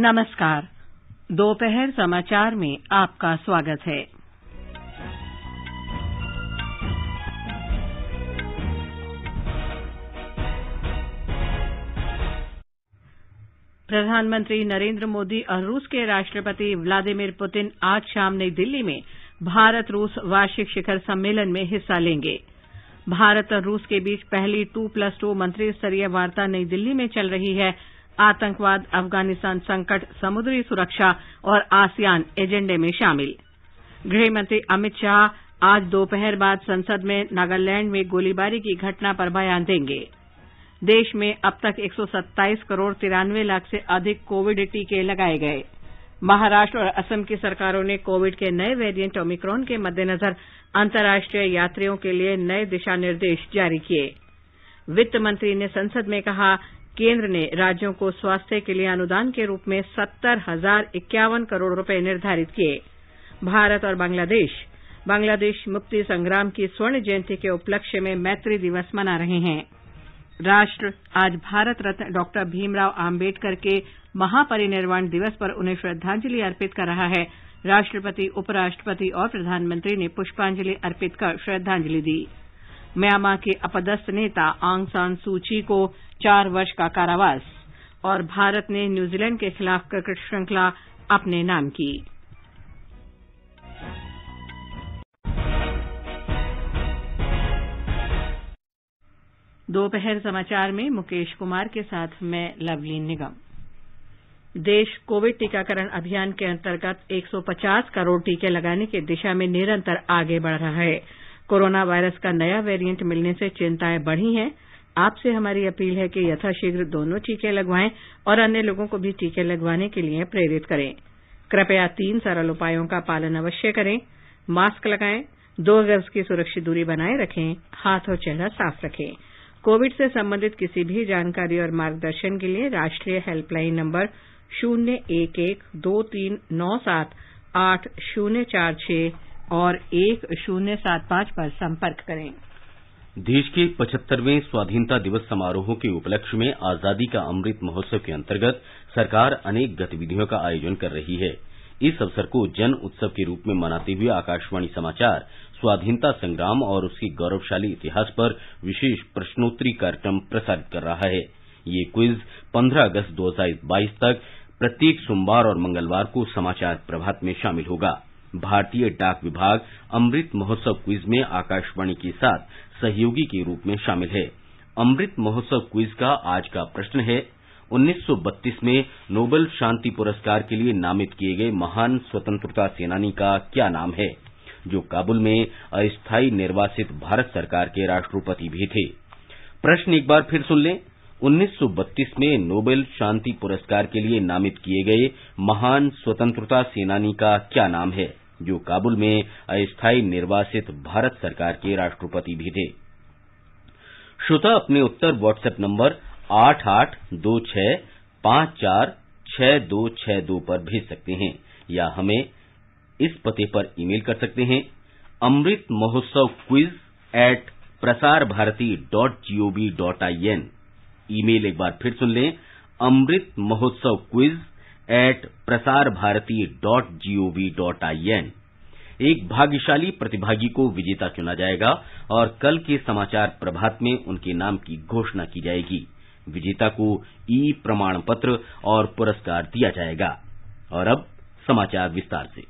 नमस्कार। दोपहर समाचार में आपका स्वागत है। प्रधानमंत्री नरेंद्र मोदी और रूस के राष्ट्रपति व्लादिमीर पुतिन आज शाम नई दिल्ली में भारत रूस वार्षिक शिखर सम्मेलन में हिस्सा लेंगे। भारत और रूस के बीच पहली 2+2 मंत्री स्तरीय वार्ता नई दिल्ली में चल रही है। आतंकवाद, अफगानिस्तान संकट, समुद्री सुरक्षा और आसियान एजेंडे में शामिल। गृहमंत्री अमित शाह आज दोपहर बाद संसद में नागालैंड में गोलीबारी की घटना पर बयान देंगे। देश में अब तक 127 करोड़ 93 लाख से अधिक कोविड टीके लगाए गए। महाराष्ट्र और असम की सरकारों ने कोविड के नए वेरिएंट ओमिक्रॉन के मद्देनजर अंतर्राष्ट्रीय यात्रियों के लिए नए दिशा निर्देश जारी किए। वित्त मंत्री ने संसद में कहा, केंद्र ने राज्यों को स्वास्थ्य के लिए अनुदान के रूप में 70,051 करोड़ रुपए निर्धारित किए। भारत और बांग्लादेश मुक्ति संग्राम की स्वर्ण जयंती के उपलक्ष्य में मैत्री दिवस मना रहे हैं। राष्ट्र आज भारत रत्न डॉक्टर भीमराव आम्बेडकर के महापरिनिर्वाण दिवस पर उन्हें श्रद्धांजलि अर्पित कर रहा है। राष्ट्रपति, उपराष्ट्रपति और प्रधानमंत्री ने पुष्पांजलि अर्पित कर श्रद्धांजलि दी। म्यांमार के अपदस्थ नेता आंग सान सू की को 4 वर्ष का कारावास और भारत ने न्यूजीलैंड के खिलाफ क्रिकेट श्रृंखला अपने नाम की। दोपहर समाचार में मुकेश कुमार के साथ मैं लवलीन निगम। देश कोविड टीकाकरण अभियान के अंतर्गत 150 करोड़ टीके लगाने की दिशा में निरंतर आगे बढ़ रहा है। कोरोना वायरस का नया वेरिएंट मिलने से चिंताएं बढ़ी हैं। आपसे हमारी अपील है कि यथाशीघ्र दोनों टीके लगवाएं और अन्य लोगों को भी टीके लगवाने के लिए प्रेरित करें। कृपया 3 सरल उपायों का पालन अवश्य करें। मास्क लगाएं, 2 गज की सुरक्षित दूरी बनाए रखें, हाथ और चेहरा साफ रखें। कोविड से संबंधित किसी भी जानकारी और मार्गदर्शन के लिए राष्ट्रीय हेल्पलाइन नंबर 011-2397-8046 और 1075 पर संपर्क करें। देश के 75वें स्वाधीनता दिवस समारोहों के उपलक्ष्य में आजादी का अमृत महोत्सव के अंतर्गत सरकार अनेक गतिविधियों का आयोजन कर रही है। इस अवसर को जन उत्सव के रूप में मनाते हुए आकाशवाणी समाचार स्वाधीनता संग्राम और उसके गौरवशाली इतिहास पर विशेष प्रश्नोत्तरी कार्यक्रम प्रसारित कर रहा है। ये क्विज 15 अगस्त 2022 तक प्रत्येक सोमवार और मंगलवार को समाचार प्रभात में शामिल होगा। भारतीय डाक विभाग अमृत महोत्सव क्विज में आकाशवाणी के साथ सहयोगी के रूप में शामिल है। अमृत महोत्सव क्विज का आज का प्रश्न है, 1932 में नोबेल शांति पुरस्कार के लिए नामित किए गए महान स्वतंत्रता सेनानी का क्या नाम है, जो काबुल में अस्थायी निर्वासित भारत सरकार के राष्ट्रपति भी थे। प्रश्न एक बार फिर सुन लें, 1932 में नोबेल शांति पुरस्कार के लिए नामित किए गए महान स्वतंत्रता सेनानी का क्या नाम है, जो काबुल में अस्थायी निर्वासित भारत सरकार के राष्ट्रपति भी थे। श्रोता अपने उत्तर व्हाट्सएप नंबर 8826546262 पर भेज सकते हैं या हमें इस पते पर ईमेल कर सकते हैं, amritmahotsav@prasarbharati.gov.in। ईमेल एक बार फिर सुन लें, amritmahotsav@prasarbharati.gov.in। एक भाग्यशाली प्रतिभागी को विजेता चुना जाएगा और कल के समाचार प्रभात में उनके नाम की घोषणा की जाएगी। विजेता को प्रमाण पत्र और पुरस्कार दिया जाएगा। और अब समाचार विस्तार से।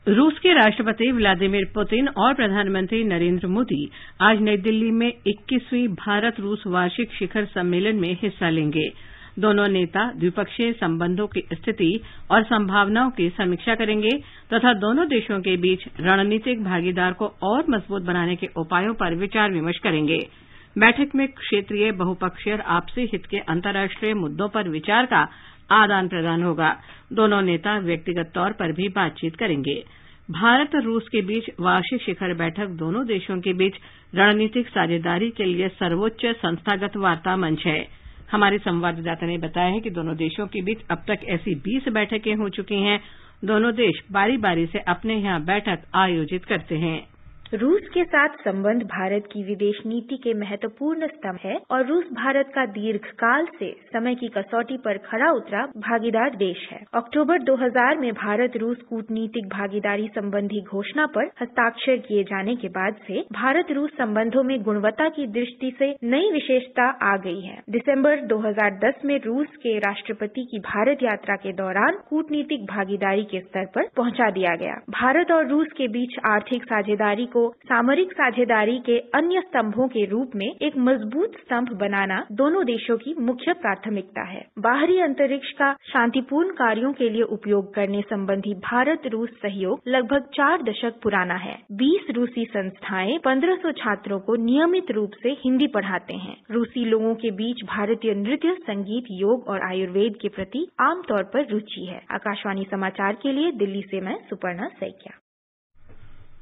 रूस के राष्ट्रपति व्लादिमीर पुतिन और प्रधानमंत्री नरेंद्र मोदी आज नई दिल्ली में 21वीं भारत रूस वार्षिक शिखर सम्मेलन में हिस्सा लेंगे। दोनों नेता द्विपक्षीय संबंधों की स्थिति और संभावनाओं की समीक्षा करेंगे तथा दोनों देशों के बीच रणनीतिक भागीदार को और मजबूत बनाने के उपायों पर विचार विमर्श करेंगे। बैठक में क्षेत्रीय, बहुपक्षीय और आपसी हित के अंतर्राष्ट्रीय मुद्दों पर विचार का आदान प्रदान होगा। दोनों नेता व्यक्तिगत तौर पर भी बातचीत करेंगे। भारत और रूस के बीच वार्षिक शिखर बैठक दोनों देशों के बीच रणनीतिक साझेदारी के लिए सर्वोच्च संस्थागत वार्ता मंच है। हमारे संवाददाता ने बताया है कि दोनों देशों के बीच अब तक ऐसी 20 बैठकें हो चुकी हैं। दोनों देश बारी बारी से अपने यहां बैठक आयोजित करते हैं। रूस के साथ संबंध भारत की विदेश नीति के महत्वपूर्ण स्तंभ है और रूस भारत का दीर्घकाल से समय की कसौटी पर खरा उतरा भागीदार देश है। अक्टूबर 2000 में भारत रूस कूटनीतिक भागीदारी संबंधी घोषणा पर हस्ताक्षर किए जाने के बाद से भारत रूस संबंधों में गुणवत्ता की दृष्टि से नई विशेषता आ गई है। दिसंबर 2010 में रूस के राष्ट्रपति की भारत यात्रा के दौरान कूटनीतिक भागीदारी के स्तर पर पहुंचा दिया गया। भारत और रूस के बीच आर्थिक साझेदारी को सामरिक साझेदारी के अन्य स्तंभों के रूप में एक मजबूत स्तंभ बनाना दोनों देशों की मुख्य प्राथमिकता है। बाहरी अंतरिक्ष का शांतिपूर्ण कार्यों के लिए उपयोग करने संबंधी भारत रूस सहयोग लगभग 4 दशक पुराना है। 20 रूसी संस्थाएं 1500 छात्रों को नियमित रूप से हिंदी पढ़ाते हैं। रूसी लोगों के बीच भारतीय नृत्य, संगीत, योग और आयुर्वेद के प्रति आमतौर पर रुचि है। आकाशवाणी समाचार के लिए दिल्ली से मैं सुपर्णा सैकिया।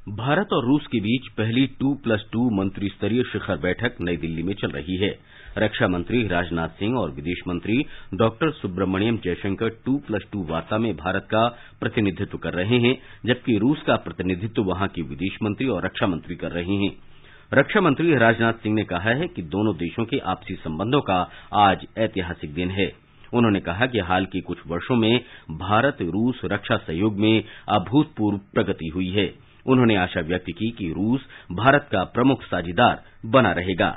भारत और रूस के बीच पहली 2+2 मंत्री स्तरीय शिखर बैठक नई दिल्ली में चल रही है। रक्षा मंत्री राजनाथ सिंह और विदेश मंत्री डॉक्टर सुब्रमण्यम जयशंकर 2+2 वार्ता में भारत का प्रतिनिधित्व कर रहे हैं, जबकि रूस का प्रतिनिधित्व वहां के विदेश मंत्री और रक्षा मंत्री कर रहे हैं। रक्षा मंत्री राजनाथ सिंह ने कहा है कि दोनों देशों के आपसी संबंधों का आज ऐतिहासिक दिन है। उन्होंने कहा कि हाल के कुछ वर्षों में भारत रूस रक्षा सहयोग में अभूतपूर्व प्रगति हुई है। उन्होंने आशा व्यक्त की कि रूस भारत का प्रमुख साझेदार बना रहेगा।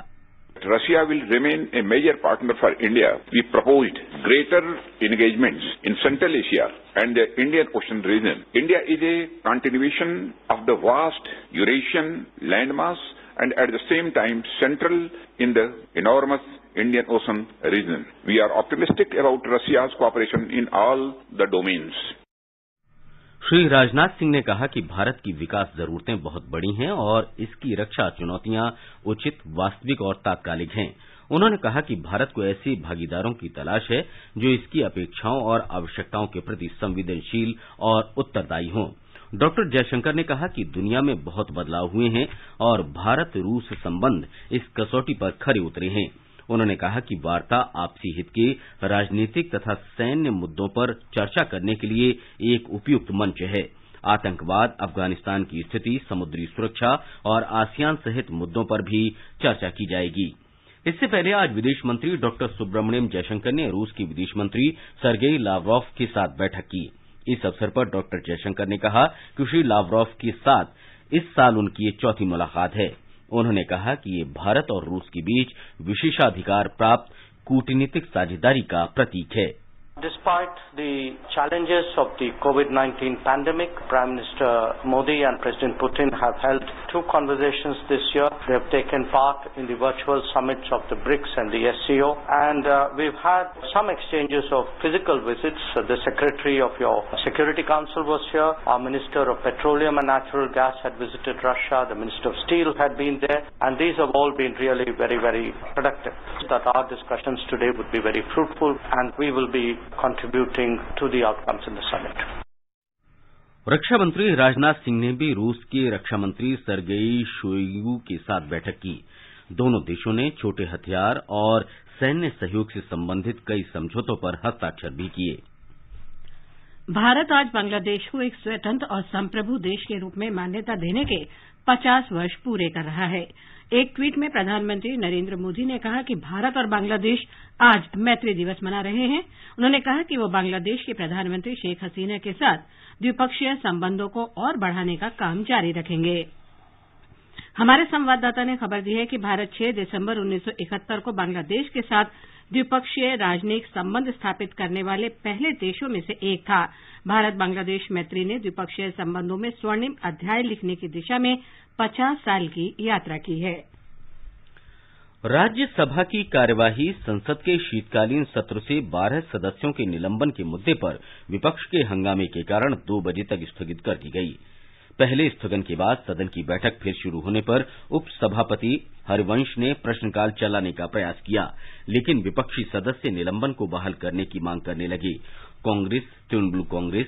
Russia will remain a major partner for India. We proposed greater engagements in Central Asia and the Indian Ocean region. India is a continuation of the vast Eurasian landmass and at the same time central in the enormous Indian Ocean region. We are optimistic about Russia's cooperation in all the domains. Shri Rajnath Singh ने कहा कि भारत की विकास जरूरतें बहुत बड़ी हैं और इसकी रक्षा चुनौतियां उचित, वास्तविक और तात्कालिक हैं। उन्होंने कहा कि भारत को ऐसे भागीदारों की तलाश है जो इसकी अपेक्षाओं और आवश्यकताओं के प्रति संवेदनशील और उत्तरदायी हों। डॉक्टर जयशंकर ने कहा कि दुनिया में बहुत बदलाव हुए हैं और भारत रूस संबंध इस कसौटी पर खरे उतरे हैं। उन्होंने कहा कि वार्ता आपसी हित के राजनीतिक तथा सैन्य मुद्दों पर चर्चा करने के लिए एक उपयुक्त मंच है। आतंकवाद, अफगानिस्तान की स्थिति, समुद्री सुरक्षा और आसियान सहित मुद्दों पर भी चर्चा की जाएगी। इससे पहले आज विदेश मंत्री डॉक्टर सुब्रमण्यम जयशंकर ने रूस के विदेश मंत्री सर्गेई लावरोव के साथ बैठक की। इस अवसर पर डॉक्टर जयशंकर ने कहा कि श्री लावरोव के साथ इस साल उनकी ये चौथी मुलाकात है। उन्होंने कहा कि ये भारत और रूस के बीच विशेषाधिकार प्राप्त कूटनीतिक साझेदारी का प्रतीक है। Despite the challenges of the COVID-19 pandemic, Prime Minister Modi and President Putin have held 2 conversations this year. They have taken part in the virtual summits of the BRICS and the SCO, and we've had some exchanges of physical visits. The Secretary of your Security Council was here. Our Minister of Petroleum and Natural Gas had visited Russia. The Minister of Steel had been there, and these have all been really very, very productive. That our discussions today would be very fruitful, and we will be contributing to the outcomes in the summit. रक्षा मंत्री राजनाथ सिंह ने भी रूस के रक्षा मंत्री Sergei Shoigu के साथ बैठक की। दोनों देशों ने छोटे हथियार और सैन्य सहयोग से संबंधित कई समझौतों पर हस्ताक्षर भी किए। भारत आज बांग्लादेश को एक स्वतंत्र और संप्रभु देश के रूप में मान्यता देने के 50 वर्ष पूरे कर रहा है। एक ट्वीट में प्रधानमंत्री नरेंद्र मोदी ने कहा कि भारत और बांग्लादेश आज मैत्री दिवस मना रहे हैं। उन्होंने कहा कि वो बांग्लादेश के प्रधानमंत्री शेख हसीना के साथ द्विपक्षीय संबंधों को और बढ़ाने का काम जारी रखेंगे। हमारे संवाददाता ने खबर दी है कि भारत 6 दिसंबर 1971 को बांग्लादेश के साथ द्विपक्षीय राजनयिक संबंध स्थापित करने वाले पहले देशों में से एक था। भारत बांग्लादेश मैत्री ने द्विपक्षीय संबंधों में स्वर्णिम अध्याय लिखने की दिशा में 50 साल की यात्रा की है। राज्यसभा की कार्यवाही संसद के शीतकालीन सत्र से 12 सदस्यों के निलंबन के मुद्दे पर विपक्ष के हंगामे के कारण 2 बजे तक स्थगित कर दी गई। पहले स्थगन के बाद सदन की बैठक फिर शुरू होने पर उपसभापति हरिवंश ने प्रश्नकाल चलाने का प्रयास किया, लेकिन विपक्षी सदस्य निलंबन को बहाल करने की मांग करने लगे। कांग्रेस, तृणमूल कांग्रेस,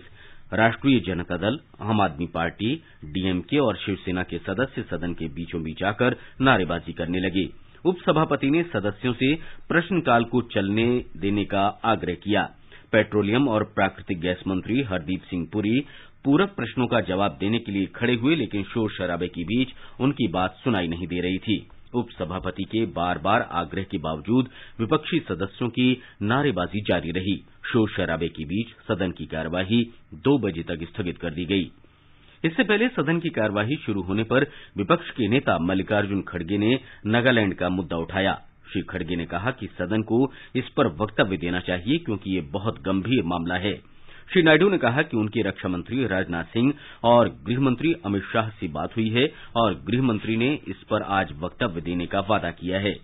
राष्ट्रीय जनता दल, आम आदमी पार्टी, डीएमके और शिवसेना के सदस्य सदन के बीचों बीच आकर नारेबाजी करने लगे। उपसभापति ने सदस्यों से प्रश्नकाल को चलने देने का आग्रह किया। पेट्रोलियम और प्राकृतिक गैस मंत्री हरदीप सिंह पुरी पूरक प्रश्नों का जवाब देने के लिए खड़े हुए, लेकिन शोर शराबे के बीच उनकी बात सुनाई नहीं दे रही थी। उपसभापति के बार बार आग्रह के बावजूद विपक्षी सदस्यों की नारेबाजी जारी रही। शोर शराबे के बीच सदन की कार्यवाही 2 बजे तक स्थगित कर दी गई। इससे पहले सदन की कार्यवाही शुरू होने पर विपक्ष के नेता मल्लिकार्जुन खड़गे ने नागालैंड का मुद्दा उठाया। श्री खड़गे ने कहा कि सदन को इस पर वक्तव्य देना चाहिए क्योंकि ये बहुत गंभीर मामला है। श्री नायडू ने कहा कि उनके रक्षा मंत्री राजनाथ सिंह और गृहमंत्री अमित शाह से बात हुई है और गृहमंत्री ने इस पर आज वक्तव्य देने का वादा किया है।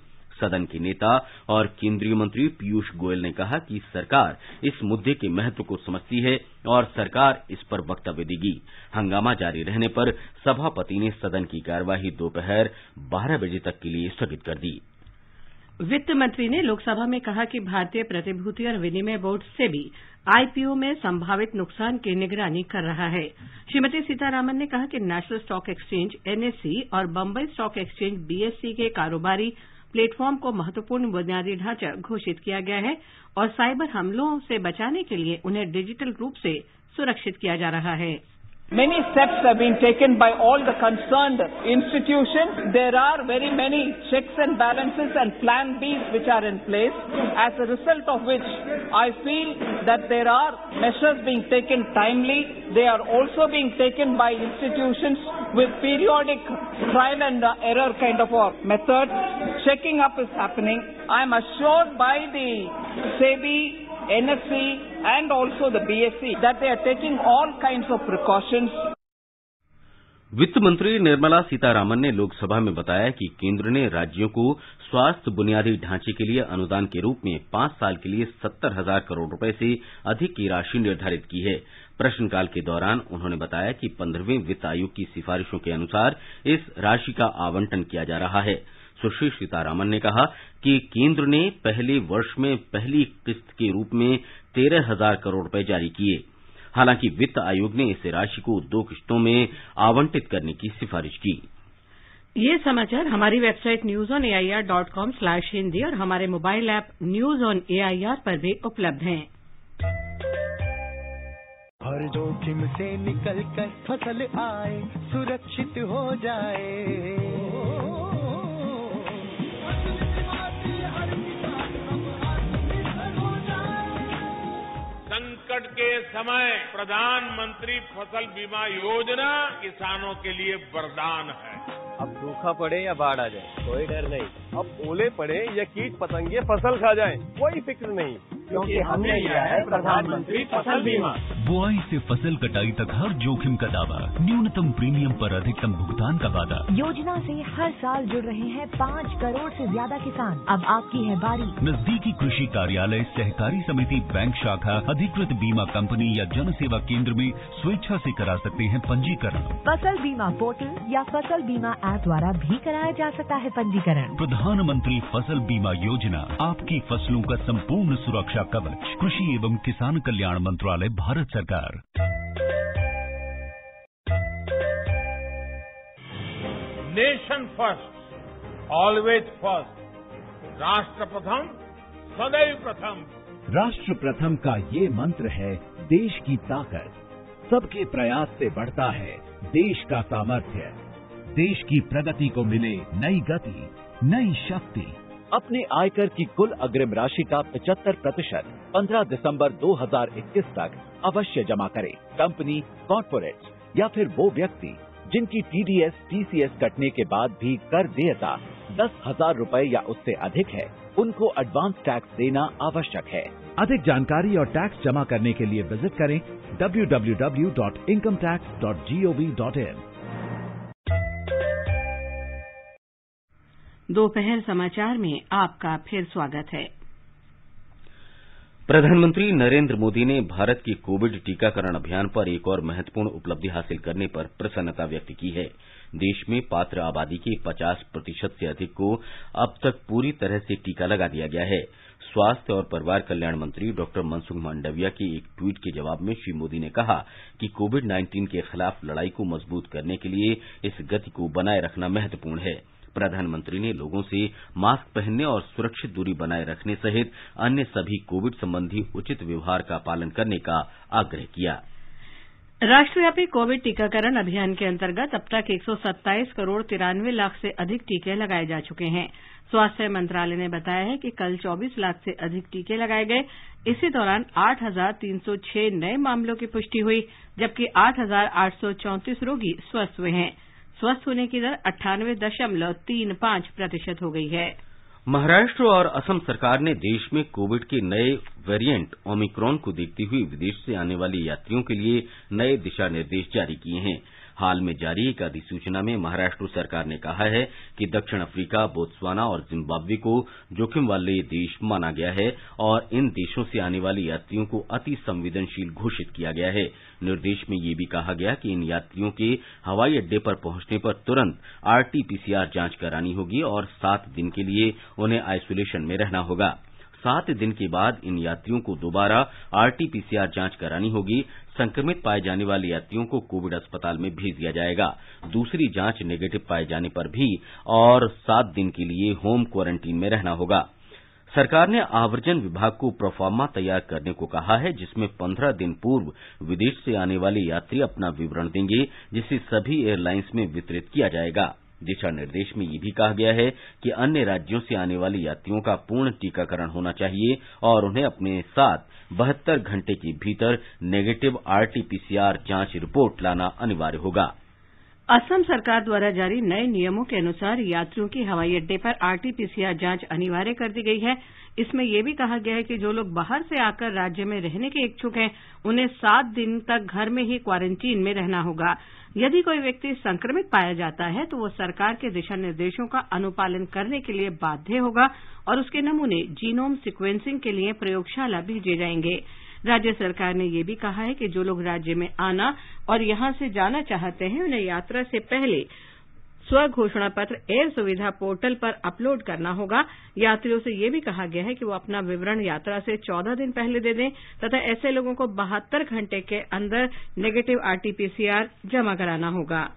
सदन के नेता और केंद्रीय मंत्री पीयूष गोयल ने कहा कि सरकार इस मुद्दे के महत्व को समझती है और सरकार इस पर वक्तव्य देगी। हंगामा जारी रहने पर सभापति ने सदन की कार्यवाही दोपहर 12 बजे तक के लिए स्थगित कर दी। वित्त मंत्री ने लोकसभा में कहा कि भारतीय प्रतिभूति और विनिमय बोर्ड सेबी आईपीओ में संभावित नुकसान की निगरानी कर रहा है। श्रीमती सीतारामन ने कहा कि नेशनल स्टॉक एक्सचेंज एनएसई और बम्बई स्टॉक एक्सचेंज बीएसई के कारोबारी प्लेटफॉर्म को महत्वपूर्ण बुनियादी ढांचा घोषित किया गया है और साइबर हमलों से बचाने के लिए उन्हें डिजिटल रूप से सुरक्षित किया जा रहा है। Many steps have been taken by all the concerned institutions. There are very many checks and balances and plan Bs which are in place, as a result of which I feel that there are measures being taken timely. They are also being taken by institutions with periodic trial and error kind of a method. Checking up is happening. I am assured by the SEBI, NSE and also the BSE that they are taking all kinds of precautions. वित्त मंत्री निर्मला सीतारामन ने लोकसभा में बताया कि केंद्र ने राज्यों को स्वास्थ्य बुनियादी ढांचे के लिए अनुदान के रूप में 5 साल के लिए 70,000 करोड़ रुपए से अधिक की राशि निर्धारित की है। प्रश्नकाल के दौरान उन्होंने बताया कि 15वें वित्त आयोग की सिफारिशों के अनुसार इस राशि का आवंटन किया जा रहा है। सुश्री सीतारामन ने कहा कि केंद्र ने पहले वर्ष में पहली किस्त के रूप में 13,000 करोड़ रुपए जारी किए। हालांकि वित्त आयोग ने इस राशि को 2 किस्तों में आवंटित करने की सिफारिश की। ये समाचार हमारी वेबसाइट newsonair.com/hindi और हमारे mobile app news on AIR पर भी उपलब्ध हैं। हर जोखिम से निकल कर फसल आए, सुरक्षित हो जाए। संकट के समय प्रधानमंत्री फसल बीमा योजना किसानों के लिए वरदान है। अब सूखा पड़े या बाढ़ आ जाए कोई डर नहीं। अब ओले पड़े या कीट पतंगे फसल खा जाए कोई फिक्र नहीं, क्योंकि हमने लिया है प्रधानमंत्री फसल बीमा। बुआई से फसल कटाई तक हर जोखिम का दावा, न्यूनतम प्रीमियम पर अधिकतम भुगतान का वादा। योजना से हर साल जुड़ रहे हैं 5 करोड़ से ज्यादा किसान। अब आपकी है बारी। नजदीकी कृषि कार्यालय, सहकारी समिति, बैंक शाखा, अधिकृत बीमा कंपनी या जन सेवा केंद्र में स्वेच्छा से करा सकते हैं पंजीकरण। फसल बीमा पोर्टल या फसल बीमा ऐप द्वारा भी कराया जा सकता है पंजीकरण। प्रधानमंत्री फसल बीमा योजना, आपकी फसलों का संपूर्ण सुरक्षा कवच। कृषि एवं किसान कल्याण मंत्रालय, भारत सरकार। Nation first, always first. राष्ट्र प्रथम, सदैव प्रथम। राष्ट्र प्रथम का ये मंत्र है देश की ताकत। सबके प्रयास से बढ़ता है देश का सामर्थ्य। देश की प्रगति को मिले नई गति, नई शक्ति। अपने आयकर की कुल अग्रिम राशि का 75% 15 दिसंबर 2021 तक अवश्य जमा करें। कंपनी, कॉर्पोरेट या फिर वो व्यक्ति जिनकी टीडीएस, टीसीएस कटने के बाद भी कर देयता 10,000 रुपए या उससे अधिक है, उनको एडवांस टैक्स देना आवश्यक है। अधिक जानकारी और टैक्स जमा करने के लिए विजिट करें www.incometax.gov.in। दोपहर समाचार में आपका फिर स्वागत है। प्रधानमंत्री नरेंद्र मोदी ने भारत के कोविड टीकाकरण अभियान पर एक और महत्वपूर्ण उपलब्धि हासिल करने पर प्रसन्नता व्यक्त की है। देश में पात्र आबादी के 50% से अधिक को अब तक पूरी तरह से टीका लगा दिया गया है। स्वास्थ्य और परिवार कल्याण मंत्री डॉक्टर मनसुख मांडविया के एक ट्वीट के जवाब में श्री मोदी ने कहा कि कोविड-19 के खिलाफ लड़ाई को मजबूत करने के लिए इस गति को बनाए रखना महत्वपूर्ण है। प्रधानमंत्री ने लोगों से मास्क पहनने और सुरक्षित दूरी बनाए रखने सहित अन्य सभी कोविड संबंधी उचित व्यवहार का पालन करने का आग्रह किया। राष्ट्रव्यापी कोविड टीकाकरण अभियान के अंतर्गत अब तक 127 करोड़ 93 लाख से अधिक टीके लगाए जा चुके हैं। स्वास्थ्य मंत्रालय ने बताया है कि कल 24 लाख से अधिक टीके लगाए गए। इसी दौरान 8,306 नए मामलों की पुष्टि हुई, जबकि 8,834 रोगी स्वस्थ हुए हैं। स्वस्थ होने की दर 98.35% हो गई है। महाराष्ट्र और असम सरकार ने देश में कोविड के नए वेरिएंट ओमिक्रॉन को देखते हुए विदेश से आने वाले यात्रियों के लिए नए दिशा निर्देश जारी किए हैं। हाल में जारी एक अधिसूचना में महाराष्ट्र सरकार ने कहा है कि दक्षिण अफ्रीका, बोत्सवाना और जिम्बाब्वे को जोखिम वाले देश माना गया है और इन देशों से आने वाले यात्रियों को अति संवेदनशील घोषित किया गया है। निर्देश में यह भी कहा गया कि इन यात्रियों के हवाई अड्डे पर पहुंचने पर तुरंत आरटी-पीसीआर जांच करानी होगी और 7 दिन के लिए उन्हें आइसोलेशन में रहना होगा। 7 दिन के बाद इन यात्रियों को दोबारा आरटी-पीसीआर जांच करानी होगी। संक्रमित पाए जाने वाले यात्रियों को कोविड अस्पताल में भेज दिया जाएगा। दूसरी जांच नेगेटिव पाए जाने पर भी और 7 दिन के लिए होम क्वारंटीन में रहना होगा। सरकार ने आव्रजन विभाग को प्रोफार्मा तैयार करने को कहा है, जिसमें 15 दिन पूर्व विदेश से आने वाले यात्री अपना विवरण देंगे, जिसे सभी एयरलाइंस में वितरित किया जाएगा। दिशा निर्देश में यह भी कहा गया है कि अन्य राज्यों से आने वाले यात्रियों का पूर्ण टीकाकरण होना चाहिए और उन्हें अपने साथ 72 घंटे के भीतर नेगेटिव आरटी-पीसीआर जांच रिपोर्ट लाना अनिवार्य होगा। असम सरकार द्वारा जारी नए नियमों के अनुसार यात्रियों की हवाई अड्डे पर आरटी-पीसीआर जांच अनिवार्य कर दी गई है। इसमें यह भी कहा गया है कि जो लोग बाहर से आकर राज्य में रहने के इच्छुक हैं, उन्हें 7 दिन तक घर में ही क्वारंटीन में रहना होगा। यदि कोई व्यक्ति संक्रमित पाया जाता है तो वो सरकार के दिशा निर्देशों का अनुपालन करने के लिए बाध्य होगा और उसके नमूने जीनोम सीक्वेंसिंग के लिए प्रयोगशाला भेजे जाएंगे। राज्य सरकार ने यह भी कहा है कि जो लोग राज्य में आना और यहां से जाना चाहते हैं, उन्हें यात्रा से पहले स्वघोषणा पत्र एयर सुविधा पोर्टल पर अपलोड करना होगा। यात्रियों से यह भी कहा गया है कि वो अपना विवरण यात्रा से 14 दिन पहले दे दें तथा ऐसे लोगों को 72 घंटे के अंदर नेगेटिव आरटी-पीसीआर जमा कराना होगा।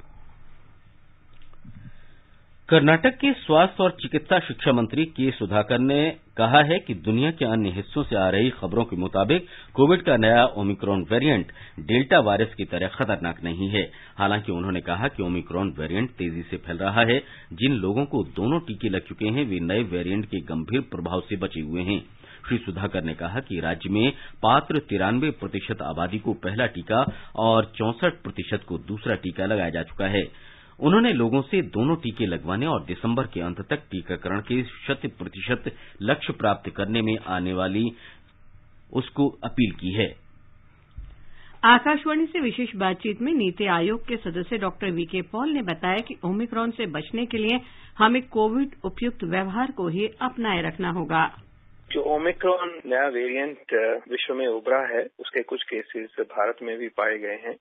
कर्नाटक के स्वास्थ्य और चिकित्सा शिक्षा मंत्री के सुधाकर ने कहा है कि दुनिया के अन्य हिस्सों से आ रही खबरों के मुताबिक कोविड का नया ओमिक्रॉन वेरिएंट डेल्टा वायरस की तरह खतरनाक नहीं है। हालांकि उन्होंने कहा कि ओमिक्रॉन वेरिएंट तेजी से फैल रहा है। जिन लोगों को दोनों टीके लग चुके हैं, वे नए वेरिएंट के गंभीर प्रभाव से बचे हुए हैं। श्री सुधाकर ने कहा कि राज्य में पात्र 93% आबादी को पहला टीका और 64% को दूसरा टीका लगाया जा चुका है। उन्होंने लोगों से दोनों टीके लगवाने और दिसंबर के अंत तक टीकाकरण के 100% लक्ष्य प्राप्त करने में आने वाली उसको अपील की है। आकाशवाणी से विशेष बातचीत में नीति आयोग के सदस्य डॉक्टर वीके पॉल ने बताया कि ओमिक्रॉन से बचने के लिए हमें कोविड उपयुक्त व्यवहार को ही अपनाए रखना होगा। जो ओमिक्रॉन नया वेरिएंट विश्व में उभरा है, उसके कुछ केसेस भारत में भी पाए गए हैं।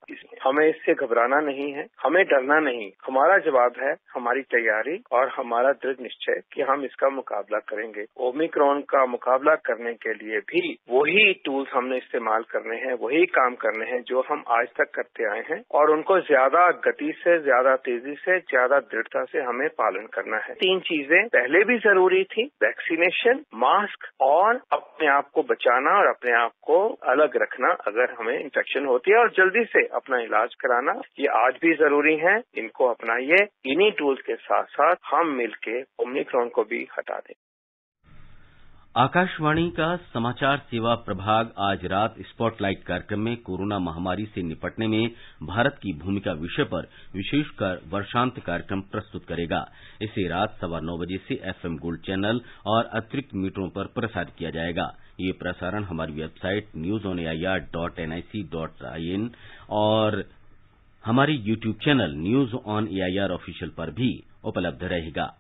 हमें इससे घबराना नहीं है, हमें डरना नहीं। हमारा जवाब है हमारी तैयारी और हमारा दृढ़ निश्चय कि हम इसका मुकाबला करेंगे। ओमिक्रॉन का मुकाबला करने के लिए भी वही टूल्स हमने इस्तेमाल करने हैं, वही काम करने हैं जो हम आज तक करते आए हैं और उनको ज्यादा गति से, ज्यादा तेजी से, ज्यादा दृढ़ता से हमें पालन करना है। 3 चीजें पहले भी जरूरी थी, वैक्सीनेशन, मास्क और अपने आप को बचाना और अपने आप को अलग रखना अगर हमें इन्फेक्शन होती है, और जल्दी से अपना इलाज कराना, ये आज भी जरूरी है। इनको अपनाइए। इन्हीं टूल्स के साथ साथ हम मिलके ओमिक्रॉन को भी हटा दें। आकाशवाणी का समाचार सेवा प्रभाग आज रात स्पॉटलाइट कार्यक्रम में कोरोना महामारी से निपटने में भारत की भूमिका विषय पर विशेष वर्षांत कार्यक्रम प्रस्तुत करेगा। इसे रात 9:15 बजे से FM गोल्ड चैनल और अतिरिक्त मीटरों पर प्रसारित किया जाएगा। ये प्रसारण हमारी वेबसाइट newsonair.nic.in और हमारे YouTube channel news on AIR official पर भी उपलब्ध रहेगा।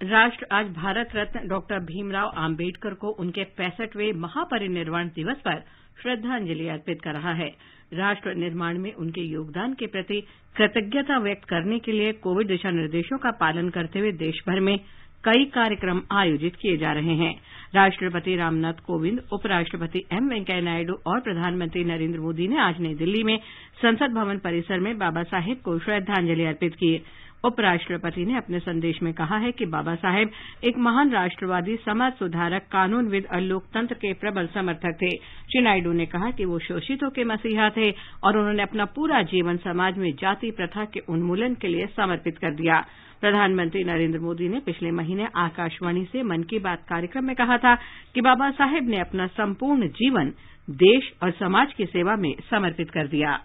राष्ट्र आज भारत रत्न डॉक्टर भीमराव आम्बेडकर को उनके 65वें महापरिनिर्वाण दिवस पर श्रद्धांजलि अर्पित कर रहा है। राष्ट्र निर्माण में उनके योगदान के प्रति कृतज्ञता व्यक्त करने के लिए कोविड दिशा निर्देशों का पालन करते हुए देश भर में कई कार्यक्रम आयोजित किए जा रहे हैं। राष्ट्रपति रामनाथ कोविंद, उपराष्ट्रपति M वेंकैया नायडू और प्रधानमंत्री नरेंद्र मोदी ने आज नई दिल्ली में संसद भवन परिसर में बाबा साहेब को श्रद्धांजलि अर्पित की। उपराष्ट्रपति ने अपने संदेश में कहा है कि बाबा साहेब एक महान राष्ट्रवादी, समाज सुधारक, कानूनविद और लोकतंत्र के प्रबल समर्थक थे। श्री नायडू ने कहा कि वो शोषितों के मसीहा थे और उन्होंने अपना पूरा जीवन समाज में जाति प्रथा के उन्मूलन के लिए समर्पित कर दिया। प्रधानमंत्री नरेंद्र मोदी ने पिछले महीने आकाशवाणी से मन की बात कार्यक्रम में कहा था कि बाबा साहेब ने अपना संपूर्ण जीवन देश और समाज की सेवा में समर्पित कर दिया।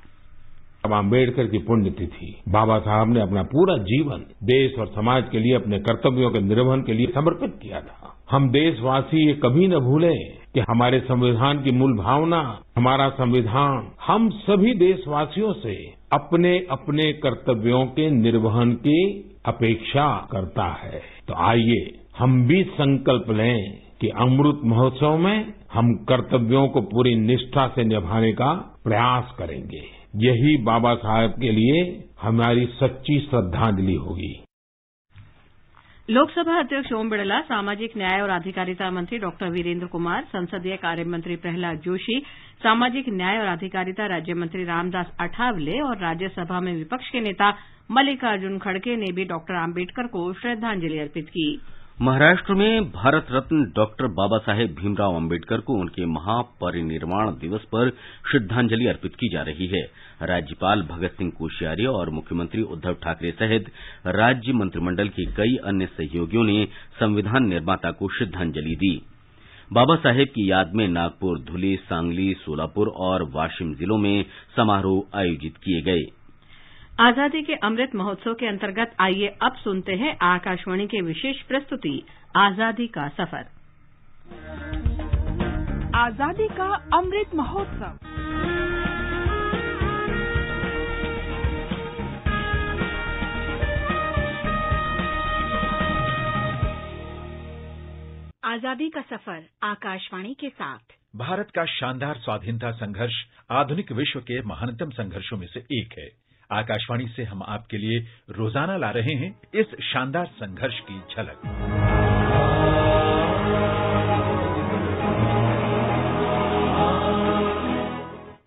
अब अम्बेडकर की पुण्यतिथि। बाबा साहब ने अपना पूरा जीवन देश और समाज के लिए, अपने कर्तव्यों के निर्वहन के लिए समर्पित किया था। हम देशवासी ये कभी न भूलें कि हमारे संविधान की मूल भावना, हमारा संविधान हम सभी देशवासियों से अपने अपने कर्तव्यों के निर्वहन की अपेक्षा करता है। तो आइए हम भी संकल्प लें कि अमृत महोत्सव में हम कर्तव्यों को पूरी निष्ठा से निभाने का प्रयास करेंगे। यही बाबा साहेब के लिए हमारी सच्ची श्रद्धांजलि होगी। लोकसभा अध्यक्ष ओम बिड़ला, सामाजिक न्याय और अधिकारिता मंत्री डॉक्टर वीरेंद्र कुमार, संसदीय कार्य मंत्री प्रहलाद जोशी, सामाजिक न्याय और अधिकारिता राज्य मंत्री रामदास अठावले और राज्यसभा में विपक्ष के नेता मल्लिकार्जुन खड़गे ने भी डॉक्टर आम्बेडकर को श्रद्धांजलि अर्पित की। महाराष्ट्र में भारत रत्न डॉक्टर बाबा साहेब भीमराव अम्बेडकर को उनके महापरिनिर्वाण दिवस पर श्रद्धांजलि अर्पित की जा रही है। राज्यपाल भगत सिंह कोश्यारी और मुख्यमंत्री उद्धव ठाकरे सहित राज्य मंत्रिमंडल के कई अन्य सहयोगियों ने संविधान निर्माता को श्रद्धांजलि दी। बाबा साहेब की याद में नागपुर, धुले, सांगली, सोलापुर और वाशिम जिलों में समारोह आयोजित किए गए। आजादी के अमृत महोत्सव के अंतर्गत आइए अब सुनते हैं आकाशवाणी के विशेष प्रस्तुति आजादी का सफर। आजादी का अमृत महोत्सव। आजादी का सफर आकाशवाणी के साथ। भारत का शानदार स्वाधीनता संघर्ष आधुनिक विश्व के महानतम संघर्षों में से एक है। आकाशवाणी से हम आपके लिए रोजाना ला रहे हैं इस शानदार संघर्ष की झलक।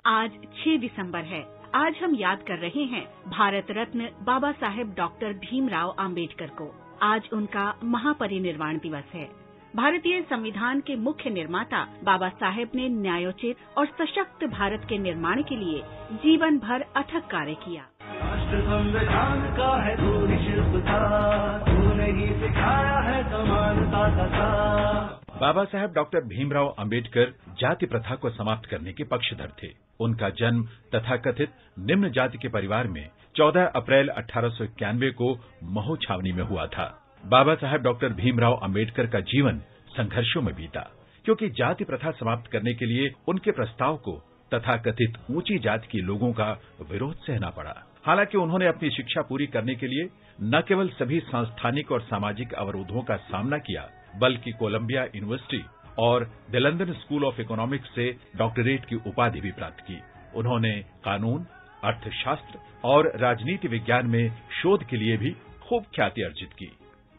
आज 6 दिसंबर है। आज हम याद कर रहे हैं भारत रत्न बाबा साहेब डॉक्टर भीमराव अम्बेडकर को। आज उनका महापरिनिर्वाण दिवस है। भारतीय संविधान के मुख्य निर्माता बाबा साहेब ने न्यायोचित और सशक्त भारत के निर्माण के लिए जीवन भर अथक कार्य किया। राष्ट्र संविधान का है तूने शिल्पकार, तूने ही सिखाया है समानता का साथ। बाबा साहेब डॉक्टर भीमराव अम्बेडकर जाति प्रथा को समाप्त करने के पक्षधर थे। उनका जन्म तथाकथित निम्न जाति के परिवार में 14 अप्रैल 1891 को महू छावनी में हुआ था। बाबा साहेब डॉक्टर भीमराव अम्बेडकर का जीवन संघर्षों में बीता, क्योंकि जाति प्रथा समाप्त करने के लिए उनके प्रस्ताव को तथाकथित ऊंची जाति के लोगों का विरोध सहना पड़ा। हालांकि उन्होंने अपनी शिक्षा पूरी करने के लिए न केवल सभी सांस्थानिक और सामाजिक अवरोधों का सामना किया, बल्कि कोलंबिया यूनिवर्सिटी और the London school of economics से डॉक्टरेट की उपाधि भी प्राप्त की। उन्होंने कानून, अर्थशास्त्र और राजनीति विज्ञान में शोध के लिए भी खूब ख्याति अर्जित की।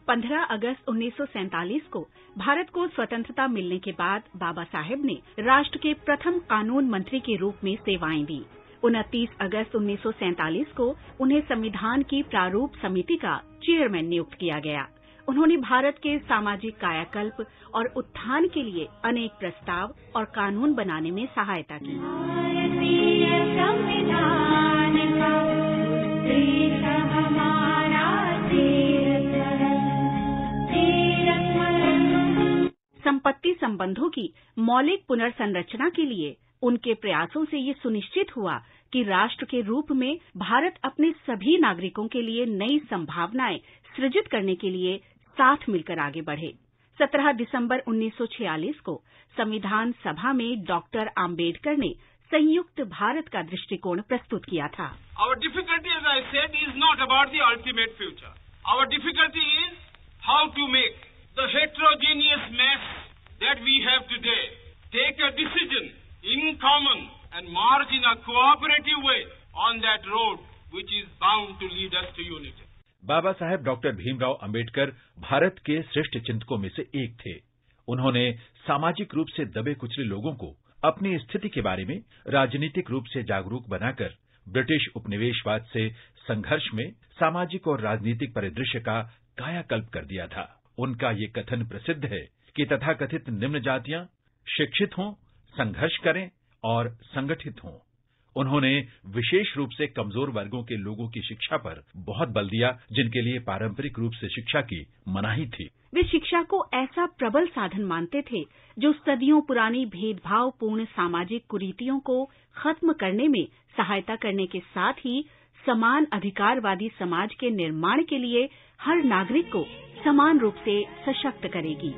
15 अगस्त 1947 को भारत को स्वतंत्रता मिलने के बाद बाबा साहेब ने राष्ट्र के प्रथम कानून मंत्री के रूप में सेवाएं दी। 29 अगस्त 1947 को उन्हें संविधान की प्रारूप समिति का चेयरमैन नियुक्त किया गया। उन्होंने भारत के सामाजिक कायाकल्प और उत्थान के लिए अनेक प्रस्ताव और कानून बनाने में सहायता की। संपत्ति संबंधों की मौलिक पुनर्संरचना के लिए उनके प्रयासों से ये सुनिश्चित हुआ कि राष्ट्र के रूप में भारत अपने सभी नागरिकों के लिए नई संभावनाएं सृजित करने के लिए साथ मिलकर आगे बढ़े। 17 दिसंबर 1946 को संविधान सभा में डॉक्टर आम्बेडकर ने संयुक्त भारत का दृष्टिकोण प्रस्तुत किया था। Our difficulty, as I said, is not about the ultimate future. Our difficulty is how to make the heterogeneous mess that we have today take a decision in common and march in a cooperative way on that road which is bound to lead us to unity. Baba Saheb doctor Bhimrao Ambedkar Bharat के श्रेष्ठ चिंतकों में से एक थे। उन्होंने सामाजिक रूप से दबे कुचले लोगों को अपनी स्थिति के बारे में राजनीतिक रूप से जागरूक बनाकर ब्रिटिश उपनिवेशवाद से संघर्ष में सामाजिक और राजनीतिक परिदृश्य का कायाकल्प कर दिया था। उनका ये कथन प्रसिद्ध है कि तथाकथित निम्न जातियां शिक्षित हों, संघर्ष करें और संगठित हों। उन्होंने विशेष रूप से कमजोर वर्गों के लोगों की शिक्षा पर बहुत बल दिया, जिनके लिए पारंपरिक रूप से शिक्षा की मनाही थी। वे शिक्षा को ऐसा प्रबल साधन मानते थे जो सदियों पुरानी भेदभावपूर्ण सामाजिक कुरीतियों को खत्म करने में सहायता करने के साथ ही समान अधिकारवादी समाज के निर्माण के लिए हर नागरिक को समान रूप से सशक्त करेगी।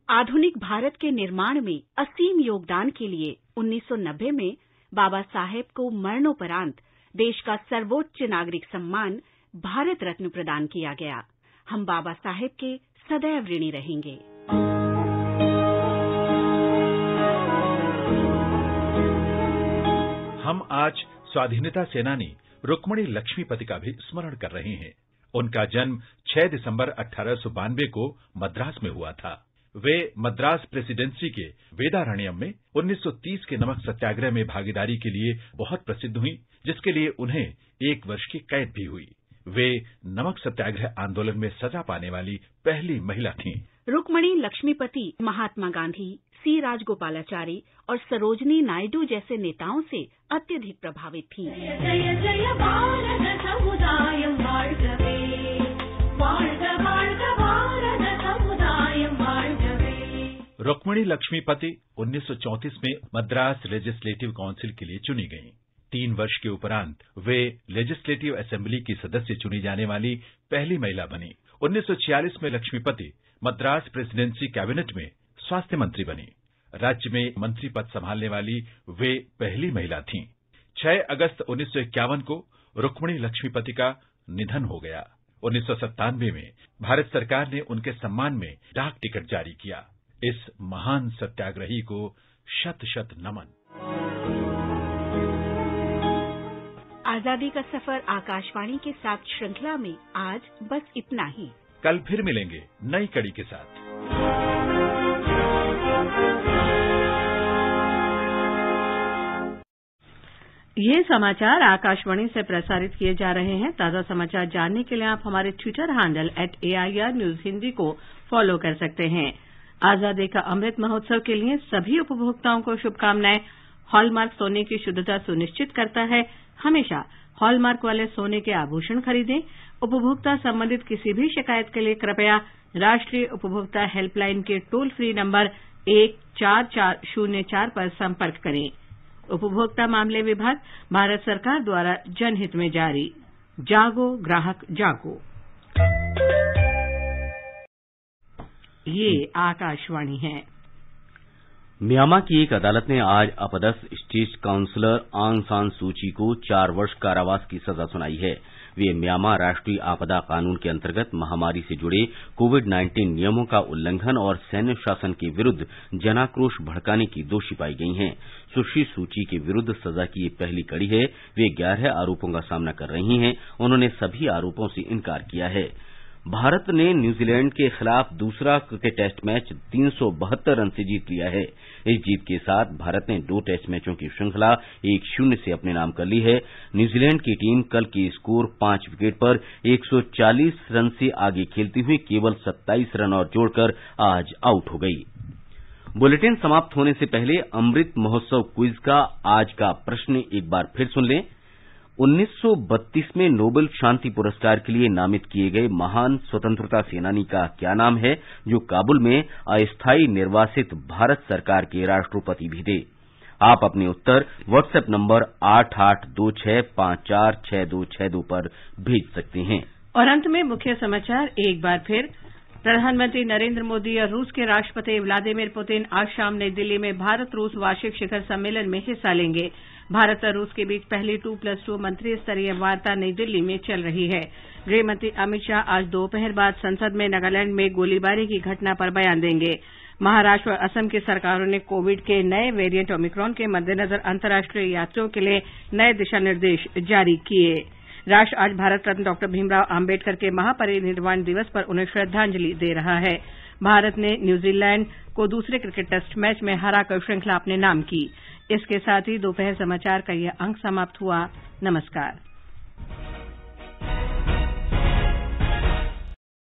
आधुनिक भारत के निर्माण में असीम योगदान के लिए 1990 में बाबा साहेब को मरणोपरांत देश का सर्वोच्च नागरिक सम्मान भारत रत्न प्रदान किया गया। हम बाबा साहेब के सदैव ऋणी रहेंगे। हम आज स्वाधीनता सेनानी रुक्मिणी लक्ष्मीपति का भी स्मरण कर रहे हैं। उनका जन्म 6 दिसंबर 1892 को मद्रास में हुआ था। वे मद्रास प्रेसिडेंसी के वेदारण्यम में 1930 के नमक सत्याग्रह में भागीदारी के लिए बहुत प्रसिद्ध हुई, जिसके लिए उन्हें 1 वर्ष की कैद भी हुई। वे नमक सत्याग्रह आंदोलन में सजा पाने वाली पहली महिला थीं। रुक्मिणी लक्ष्मीपति महात्मा गांधी, सी राजगोपालाचारी और सरोजनी नायडू जैसे नेताओं से अत्यधिक प्रभावित थीं। रुक्मिणी लक्ष्मीपति 1934 में मद्रास लेजिस्लेटिव काउंसिल के लिए चुनी गईं। 3 वर्ष के उपरांत वे लेजिस्लेटिव असेंबली की सदस्य चुनी जाने वाली पहली महिला बनी। 1946 में लक्ष्मीपति मद्रास प्रेसिडेंसी कैबिनेट में स्वास्थ्य मंत्री बनी। राज्य में मंत्री पद संभालने वाली वे पहली महिला थीं। 6 अगस्त 1951 को रुक्मिणी लक्ष्मीपति का निधन हो गया। 1997 में भारत सरकार ने उनके सम्मान में डाक टिकट जारी किया। इस महान सत्याग्रही को शत शत नमन। आजादी का सफर आकाशवाणी के साथ श्रृंखला में आज बस इतना ही। कल फिर मिलेंगे नई कड़ी के साथ। ये समाचार आकाशवाणी से प्रसारित किए जा रहे हैं। ताज़ा समाचार जानने के लिए आप हमारे Twitter handle @AIR News Hindi को फॉलो कर सकते हैं। आजादी का अमृत महोत्सव के लिए सभी उपभोक्ताओं को शुभकामनाएं। हॉलमार्क सोने की शुद्धता सुनिश्चित करता है। हमेशा हॉलमार्क वाले सोने के आभूषण खरीदें। उपभोक्ता संबंधित किसी भी शिकायत के लिए कृपया राष्ट्रीय उपभोक्ता हेल्पलाइन के टोल फ्री नंबर 14404 पर संपर्क करें। उपभोक्ता मामले विभाग, भारत सरकार द्वारा जनहित में जारी। जागो ग्राहक जागो। ये आकाशवाणी है। म्यांमार की एक अदालत ने आज अपदस्थ स्टेट काउंसलर आंग सान सूची को 4 वर्ष कारावास की सजा सुनाई है। वे म्यांमार राष्ट्रीय आपदा कानून के अंतर्गत महामारी से जुड़े कोविड-19 नियमों का उल्लंघन और सैन्य शासन के विरुद्ध जनाक्रोश भड़काने की दोषी पाई गई हैं। सुश्री सूची के विरुद्ध सजा की ये पहली कड़ी है। वे 11 आरोपों का सामना कर रही हैं। उन्होंने सभी आरोपों से इनकार किया है। भारत ने न्यूजीलैंड के खिलाफ दूसरा क्रिकेट टेस्ट मैच 372 रन से जीत लिया है। इस जीत के साथ भारत ने 2 टेस्ट मैचों की श्रृंखला 1-0 से अपने नाम कर ली है। न्यूजीलैंड की टीम कल के स्कोर 5 विकेट पर 140 रन से आगे खेलती हुई केवल 27 रन और जोड़कर आज आउट हो गई। बुलेटिन समाप्त होने से पहले अमृत महोत्सव क्विज का आज का प्रश्न एक बार फिर सुन लें। 1932 में नोबेल शांति पुरस्कार के लिए नामित किए गए महान स्वतंत्रता सेनानी का क्या नाम है, जो काबुल में अस्थायी निर्वासित भारत सरकार के राष्ट्रपति भी थे? आप अपने उत्तर व्हाट्सएप नंबर 8826546262 पर भेज सकते हैं। और अंत में मुख्य समाचार एक बार फिर। प्रधानमंत्री नरेंद्र मोदी और रूस के राष्ट्रपति व्लादिमीर पुतिन आज शाम नई दिल्ली में भारत रूस वार्षिक शिखर सम्मेलन में हिस्सा लेंगे। भारत और रूस के बीच पहली 2+2 मंत्री स्तरीय वार्ता नई दिल्ली में चल रही है। गृहमंत्री अमित शाह आज दोपहर बाद संसद में नागालैंड में गोलीबारी की घटना पर बयान देंगे। महाराष्ट्र और असम की सरकारों ने कोविड के नए वेरिएंट ओमिक्रॉन के मद्देनजर अंतर्राष्ट्रीय यात्रियों के लिए नए दिशा निर्देश जारी किए। राष्ट्र आज भारत रत्न डॉक्टर भीमराव आम्बेडकर के महापरिनिर्वाण दिवस पर उन्हें श्रद्धांजलि दे रहा है। भारत ने न्यूजीलैंड को दूसरे क्रिकेट टेस्ट मैच में हराकर श्रृंखला अपने नाम की। इसके साथ ही दोपहर समाचार का यह अंक समाप्त हुआ। नमस्कार।